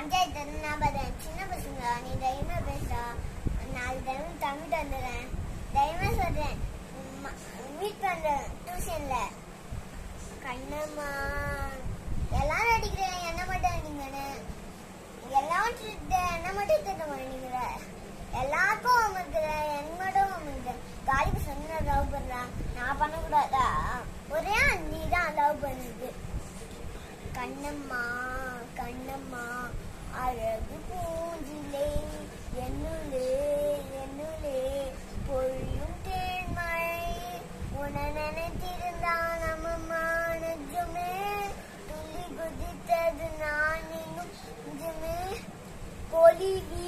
பஞ்சாயத்து நான் பார்த்தேன். சின்ன பசங்க நீ தைரியமா பேசுறா, நாலு டைம் தமிழ் வந்துடுறேன் தைரியமா சொல்றேன். மீட் பண்றேன் டியூஷன்ல. கண்ணம்மா எல்லாரும் அடிக்கிறேன், என்ன மட்டும் அடிங்கன்னு. எல்லாரும் என்ன மட்டும் திட்ட மாட்டேங்கிற. எல்லாருக்கும் அமர்க்கிற, என் மட்டும் அமர்க்கிற. காலிக்கு சொன்ன லவ் பண்றான், நான் பண்ணக்கூடாதா? ஒரே நீ தான் லவ் பண்ணுது. கண்ணம்மா கண்ணம்மா அழகு பூஞ்சிலே என்னுள்ளே என்னுள்ளே பொழியும் தேன்மழை உன நினைத்திருந்தான் அம்மம்மா நெஞ்சுமே துள்ளி குதித்தது நான் இன்னும் நெஞ்சுமே பொலிவி